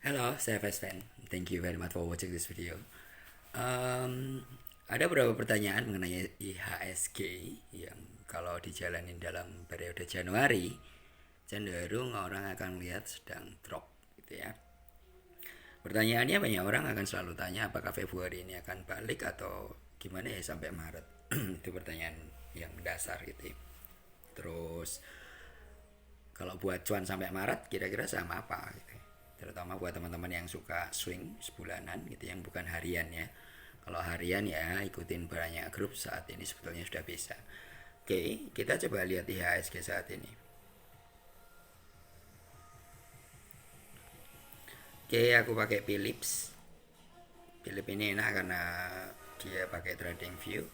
Hello, saya Fesven. Thank you very much for watching this video. Ada beberapa pertanyaan mengenai IHSG yang kalau dijalanin dalam periode Januari cenderung orang akan lihat sedang drop gitu ya. Pertanyaannya banyak orang akan selalu tanya apakah Februari ini akan balik atau gimana ya sampai Maret. Itu pertanyaan yang dasar gitu ya. Terus kalau buat cuan sampai Maret kira-kira sama apa gitu. Terutama buat teman-teman yang suka swing sebulanan gitu yang bukan harian ya. Kalau harian ya ikutin banyak grup saat ini sebetulnya sudah bisa. Oke, kita coba lihat IHSG saat ini. Oke, aku pakai Philips. Philips ini enak karena dia pakai trading view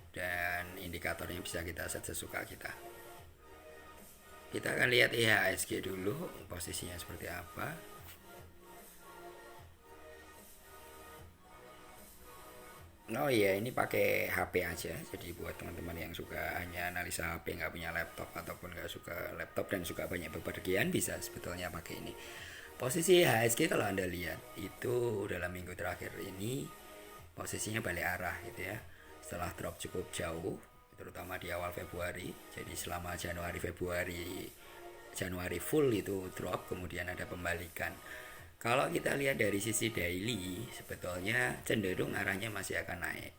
dan indikatornya bisa kita set sesuka kita. Kita akan lihat IHSG dulu posisinya seperti apa. Oh iya, ini pakai HP aja. Jadi buat teman-teman yang suka hanya analisa HP, nggak punya laptop ataupun nggak suka laptop dan suka banyak bepergian, bisa sebetulnya pakai ini. Posisi HSG kalau Anda lihat itu dalam minggu terakhir ini posisinya balik arah gitu ya. Setelah drop cukup jauh, terutama di awal Februari. Jadi selama Januari full itu drop, kemudian ada pembalikan. Kalau kita lihat dari sisi daily, sebetulnya cenderung arahnya masih akan naik.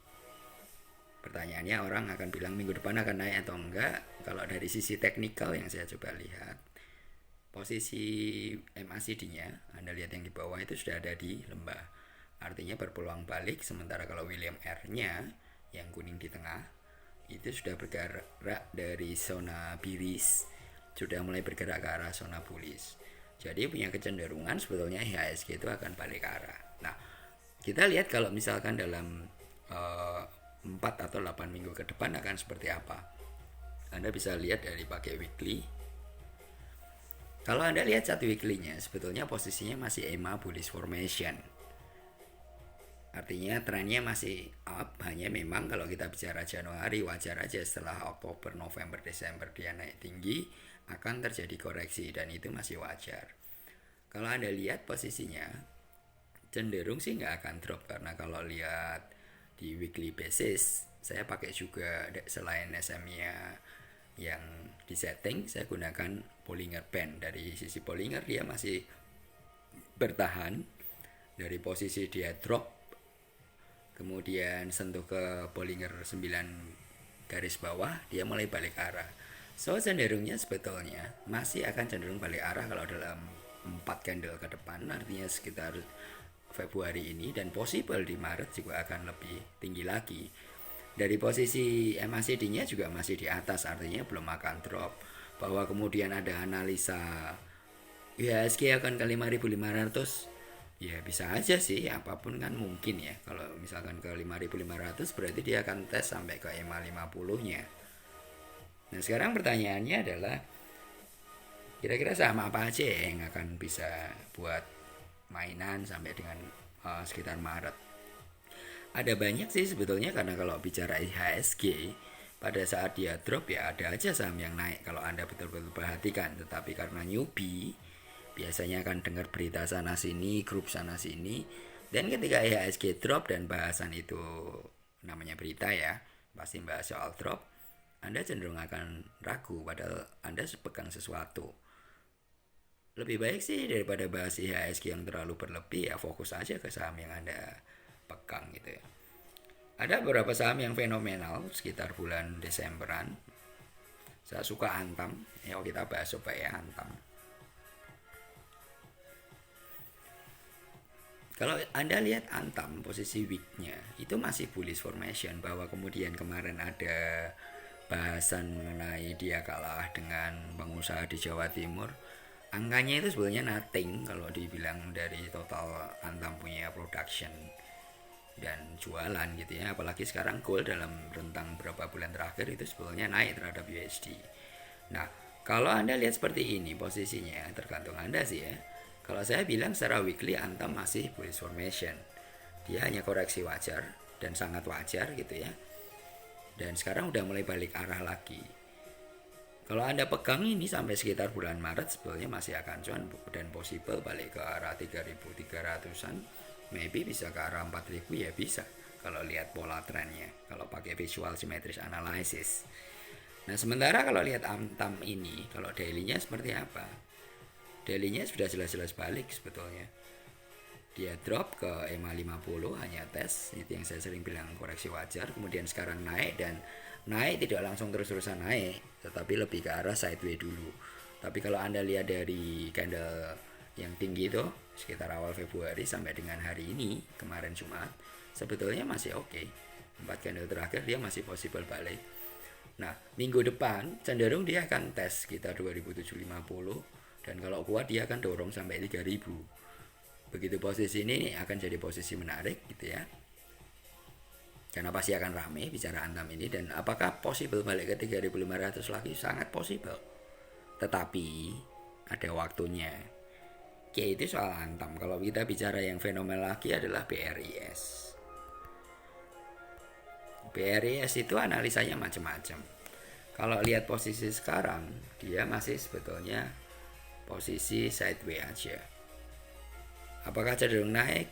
Pertanyaannya orang akan bilang minggu depan akan naik atau enggak. Kalau dari sisi teknikal yang saya coba lihat, posisi MACD-nya, Anda lihat yang di bawah itu sudah ada di lembah. Artinya berpeluang balik, sementara kalau William R-nya yang kuning di tengah, itu sudah bergerak dari zona biris, sudah mulai bergerak ke arah zona bullish. Jadi punya kecenderungan sebetulnya IHSG itu akan balik ke arah. Nah, kita lihat kalau misalkan dalam 4 atau 8 minggu ke depan akan seperti apa. Anda bisa lihat dari pakai weekly. Kalau Anda lihat chart weekly-nya, sebetulnya posisinya masih EMA bullish formation. Artinya trennya masih up, hanya memang kalau kita bicara Januari wajar aja setelah Oktober, November, Desember dia naik tinggi akan terjadi koreksi dan itu masih wajar. Kalau Anda lihat posisinya cenderung sih nggak akan drop karena kalau lihat di weekly basis saya pakai juga selain SMA yang di setting saya gunakan Bollinger Band. Dari sisi Bollinger dia masih bertahan dari posisi dia drop kemudian sentuh ke Bollinger 9 garis bawah dia mulai balik arah. So cenderungnya sebetulnya masih akan cenderung balik arah kalau dalam 4 candle ke depan, artinya sekitar Februari ini, dan possible di Maret juga akan lebih tinggi lagi. Dari posisi MACD-nya juga masih di atas, artinya belum akan drop. Bahwa kemudian ada analisa IHSG akan ke 5.500, ya bisa aja sih, apapun kan mungkin ya. Kalau misalkan ke 5.500 berarti dia akan tes sampai ke EMA 50-nya. Nah sekarang pertanyaannya adalah kira-kira saham apa aja yang akan bisa buat mainan sampai dengan sekitar Maret. Ada banyak sih sebetulnya karena kalau bicara IHSG pada saat dia drop ya ada aja saham yang naik kalau Anda betul-betul perhatikan. Tetapi karena newbie biasanya akan dengar berita sana sini, grup sana sini, dan ketika IHSG drop dan bahasan itu namanya berita ya, pasti bahas soal drop, Anda cenderung akan ragu padahal Anda pegang sesuatu. Lebih baik sih daripada bahas IHSG yang terlalu berlebih ya fokus aja ke saham yang Anda pegang gitu ya. Ada beberapa saham yang fenomenal sekitar bulan Desemberan. Saya suka Antam. Ya kita bahas coba ya Antam. Kalau Anda lihat Antam posisi weeknya itu masih bullish formation, bahwa kemudian kemarin ada bahasan mengenai dia kalah dengan pengusaha di Jawa Timur. Angkanya itu sebenarnya nothing kalau dibilang dari total Antam punya production dan jualan gitu ya. Apalagi sekarang gold dalam rentang beberapa bulan terakhir itu sebetulnya naik terhadap USD. Nah, kalau Anda lihat seperti ini posisinya tergantung Anda sih ya. Kalau saya bilang secara weekly Antam masih bullish formation. Dia hanya koreksi wajar dan sangat wajar gitu ya. Dan sekarang udah mulai balik arah lagi. Kalau Anda pegang ini sampai sekitar bulan Maret sebetulnya masih akan cuan dan possible balik ke arah 3.300-an, maybe bisa ke arah 4.000 ya bisa kalau lihat pola trennya kalau pakai visual symmetric analysis. Nah, sementara kalau lihat Antam ini, kalau daily-nya seperti apa? Daily-nya sudah jelas-jelas balik sebetulnya. Dia drop ke EMA 50 hanya tes, itu yang saya sering bilang koreksi wajar, kemudian sekarang naik dan naik tidak langsung terus-terusan naik, tetapi lebih ke arah sideways dulu. Tapi kalau Anda lihat dari candle yang tinggi itu sekitar awal Februari sampai dengan hari ini, kemarin Jumat, sebetulnya masih oke. 4 candle terakhir dia masih possible balik. Nah, minggu depan cenderung dia akan tes sekitar 2750 dan kalau kuat dia akan dorong sampai 3000. Begitu posisi ini akan jadi posisi menarik gitu ya. Karena pasti akan ramai bicara Antam ini dan apakah possible balik ke 3500 lagi? Sangat possible. Tetapi ada waktunya. Oke, itu soal Antam. Kalau kita bicara yang fenomenal lagi adalah BRIS. BRIS itu analisanya macam-macam. Kalau lihat posisi sekarang, dia masih sebetulnya posisi sideways aja. Apakah cenderung naik?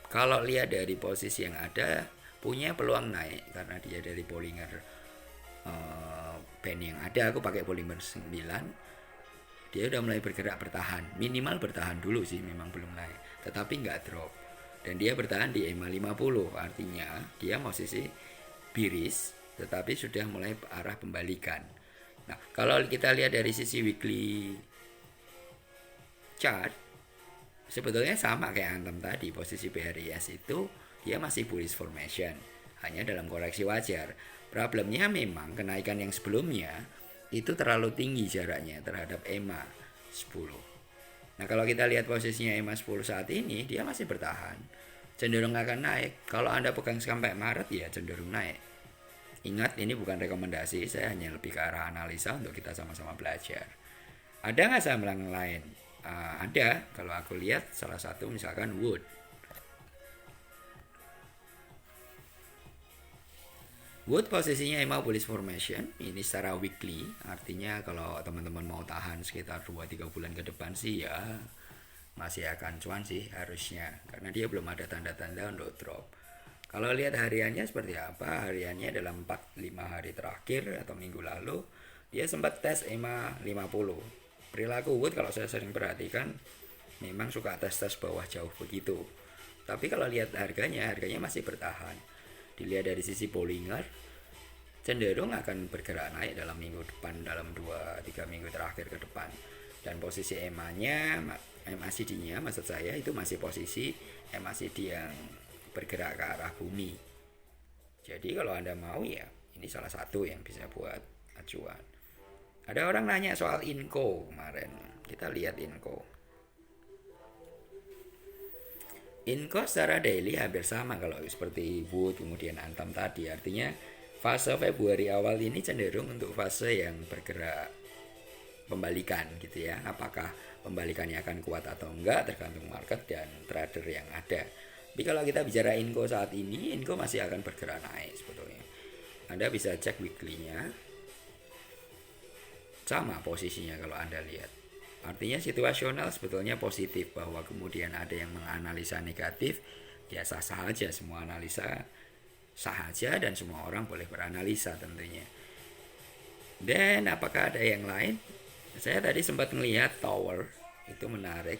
Kalau lihat dari posisi yang ada, punya peluang naik karena dia dari Bollinger band yang ada, aku pakai Bollinger 9. Dia udah mulai bergerak bertahan, minimal bertahan dulu sih, memang belum naik, tetapi nggak drop. Dan dia bertahan di EMA 50, artinya dia posisi biris, tetapi sudah mulai arah pembalikan. Nah, kalau kita lihat dari sisi weekly chart, sebetulnya sama kayak Antam tadi, posisi BRIS itu dia masih bullish formation, hanya dalam koreksi wajar. Problemnya memang kenaikan yang sebelumnya itu terlalu tinggi jaraknya terhadap EMA 10. Nah, kalau kita lihat posisinya EMA 10 saat ini, dia masih bertahan, cenderung akan naik. Kalau Anda pegang sampai Maret ya cenderung naik. Ingat, ini bukan rekomendasi, saya hanya lebih ke arah analisa untuk kita sama-sama belajar. Ada nggak saham yang lain? Ada, kalau aku lihat salah satu misalkan Wood. Wood posisinya EMA bullish formation, ini secara weekly, artinya kalau teman-teman mau tahan sekitar 2-3 bulan ke depan sih ya masih akan cuan sih harusnya, karena dia belum ada tanda-tanda untuk drop. Kalau lihat hariannya seperti apa, hariannya dalam 4-5 hari terakhir atau minggu lalu dia sempat tes EMA 50. Perilaku Wood kalau saya sering perhatikan memang suka tes-tes bawah jauh begitu. Tapi kalau lihat harganya masih bertahan. Dilihat dari sisi Bollinger, cenderung akan bergerak naik dalam minggu depan, dalam 2-3 minggu terakhir ke depan. Dan posisi MACD-nya maksud saya itu masih posisi MACD yang bergerak ke arah bumi. Jadi kalau Anda mau ya ini salah satu yang bisa buat acuan. Ada orang nanya soal Inco kemarin. Kita lihat Inco. Inco secara daily hampir sama kalau seperti Wood kemudian Antam tadi. Artinya fase Februari awal ini cenderung untuk fase yang bergerak pembalikan gitu ya. Apakah pembalikannya akan kuat atau enggak tergantung market dan trader yang ada. Tapi kalau kita bicara Inco saat ini, Inco masih akan bergerak naik sebetulnya. Anda bisa cek weekly-nya. Sama posisinya kalau Anda lihat. Artinya situasional sebetulnya positif, bahwa kemudian ada yang menganalisa negatif, ya sah-sah aja, semua analisa sah aja dan semua orang boleh beranalisa tentunya. Dan apakah ada yang lain? Saya tadi sempat melihat Tower, itu menarik.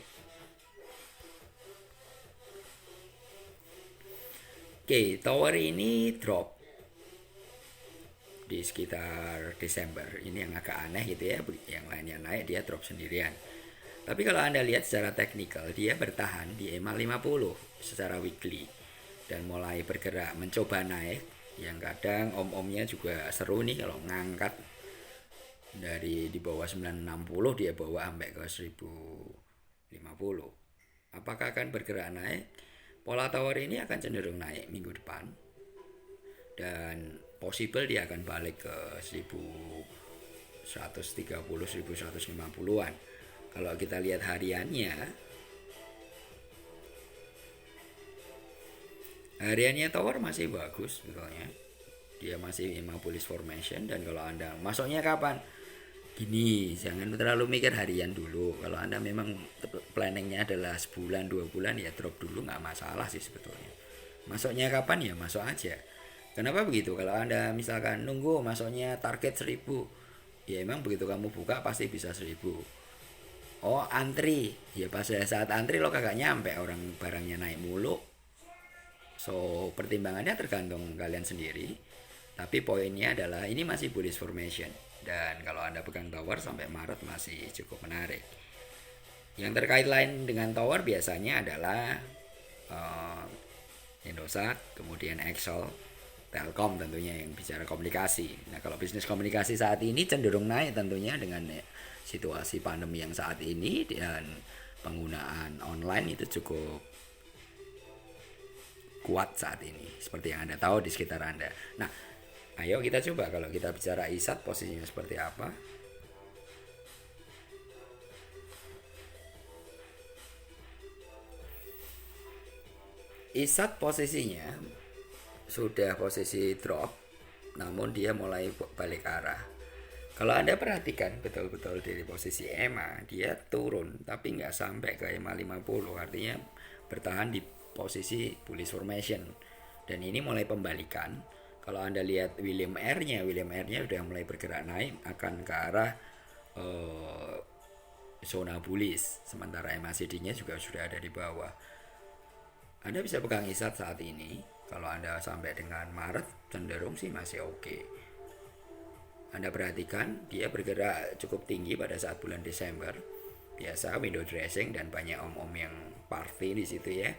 Oke, Tower ini drop di sekitar Desember. Ini yang agak aneh gitu ya. Yang lainnya naik, dia drop sendirian. Tapi kalau Anda lihat secara teknikal, dia bertahan di EMA 50 secara weekly dan mulai bergerak mencoba naik. Yang kadang om-omnya juga seru nih kalau ngangkat dari di bawah 960 dia bawa sampai ke 1050. Apakah akan bergerak naik? Pola Tower ini akan cenderung naik minggu depan. Dan possible dia akan balik ke 1130 1150-an. Kalau kita lihat hariannya Tower masih bagus sebetulnya. Dia masih EMA bullish formation dan kalau Anda masuknya kapan? Gini, jangan terlalu mikir harian dulu. Kalau Anda memang planningnya adalah sebulan, 2 bulan, ya drop dulu nggak masalah sih sebetulnya. Masuknya kapan ya masuk aja. Kenapa begitu? Kalau Anda misalkan nunggu masuknya target 1.000, ya emang begitu kamu buka pasti bisa 1.000. Oh antri, ya pas saat antri lo kagak nyampe, orang barangnya naik mulu. So pertimbangannya tergantung kalian sendiri. Tapi poinnya adalah ini masih bullish formation. Dan kalau Anda pegang tower sampai Maret masih cukup menarik. Yang terkait lain dengan tower biasanya adalah Indosat, kemudian Excel, Telkom tentunya yang bicara komunikasi. Nah kalau bisnis komunikasi saat ini cenderung naik tentunya dengan situasi pandemi yang saat ini dan penggunaan online itu cukup kuat saat ini seperti yang Anda tahu di sekitar Anda. Nah, ayo kita coba kalau kita bicara ISAT posisinya seperti apa. ISAT posisinya sudah posisi drop, namun dia mulai balik arah. Kalau Anda perhatikan betul-betul dari posisi EMA, dia turun tapi nggak sampai ke EMA 50, artinya bertahan di posisi bullish formation. Dan ini mulai pembalikan. Kalau Anda lihat William R-nya sudah mulai bergerak naik akan ke arah zona bullish, sementara MACD-nya juga sudah ada di bawah. Anda bisa pegang ISAT saat ini. Kalau Anda sampai dengan Maret cenderung sih masih oke. Anda perhatikan dia bergerak cukup tinggi pada saat bulan Desember. Biasa window dressing dan banyak om-om yang party di situ ya.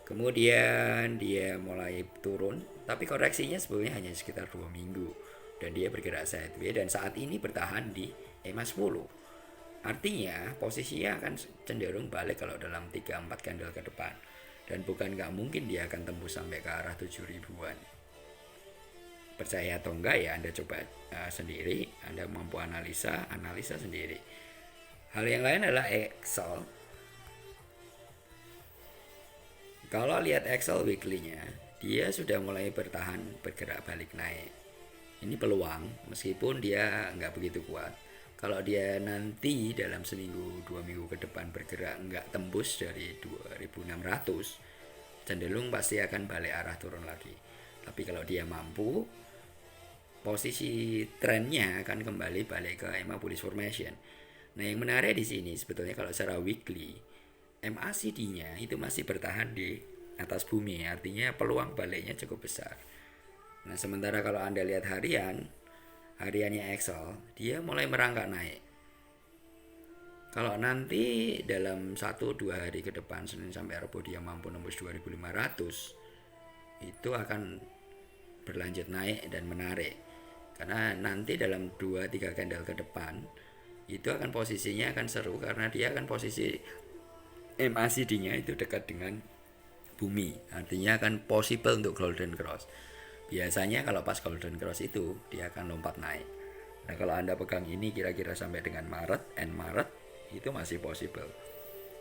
Kemudian dia mulai turun, tapi koreksinya sebetulnya hanya sekitar 2 minggu. Dan dia bergerak sideways dan saat ini bertahan di EMA 10. Artinya posisinya akan cenderung balik kalau dalam 3-4 candle ke depan. Dan bukan nggak mungkin dia akan tembus sampai ke arah 7.000-an. Percaya atau enggak ya Anda coba sendiri, Anda mampu analisa sendiri. Hal yang lain adalah Excel. Kalau lihat Excel weekly-nya, dia sudah mulai bergerak balik naik. Ini peluang, meskipun dia nggak begitu kuat. Kalau dia nanti dalam seminggu 2 minggu ke depan bergerak nggak tembus dari 2.600, cenderung pasti akan balik arah turun lagi. Tapi kalau dia mampu, posisi trennya akan kembali balik ke EMA bullish formation. Nah yang menarik di sini sebetulnya kalau secara weekly, MACD-nya itu masih bertahan di atas bumi, artinya peluang baliknya cukup besar. Nah sementara kalau Anda lihat hariannya Excel, dia mulai merangkak naik. Kalau nanti dalam 1-2 hari ke depan, Senin sampai Rabu dia mampu nembus 2.500, itu akan berlanjut naik dan menarik. Karena nanti dalam 2-3 candle ke depan, itu akan posisinya akan seru karena dia akan posisi MACD-nya itu dekat dengan bumi. Artinya akan possible untuk golden cross. Biasanya kalau pas golden cross itu dia akan lompat naik. Nah kalau Anda pegang ini kira-kira sampai dengan end Maret itu masih possible.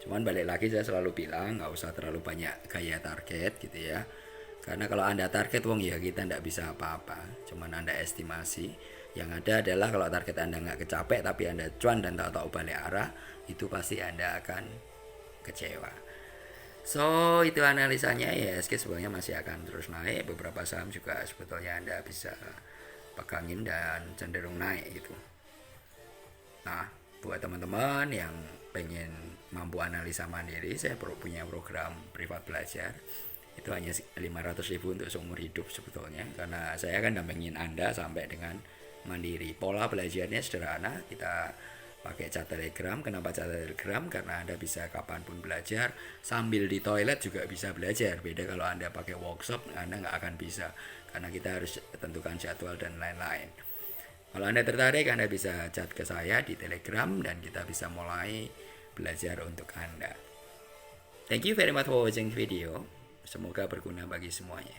Cuman balik lagi saya selalu bilang nggak usah terlalu banyak gaya target gitu ya. Karena kalau Anda target ya kita nggak bisa apa-apa. Cuman Anda estimasi. Yang ada adalah kalau target Anda nggak kecapek tapi Anda cuan dan tahu-tahu balik arah, itu pasti Anda akan kecewa. So itu analisanya ya, ISG sebenarnya masih akan terus naik. Beberapa saham juga sebetulnya Anda bisa pegangin dan cenderung naik gitu. Nah buat teman-teman yang pengen mampu analisa mandiri, saya punya program privat belajar. Itu hanya 500.000 untuk seumur hidup sebetulnya, karena saya akan dampingin Anda sampai dengan mandiri. Pola belajarnya sederhana, kita pakai cat telegram. Kenapa cat telegram? Karena Anda bisa kapanpun belajar, sambil di toilet juga bisa belajar. Beda kalau Anda pakai workshop, Anda nggak akan bisa, karena kita harus tentukan jadwal dan lain-lain. Kalau Anda tertarik, Anda bisa chat ke saya di telegram dan kita bisa mulai belajar untuk Anda. Thank you very much for watching video. Semoga berguna bagi semuanya.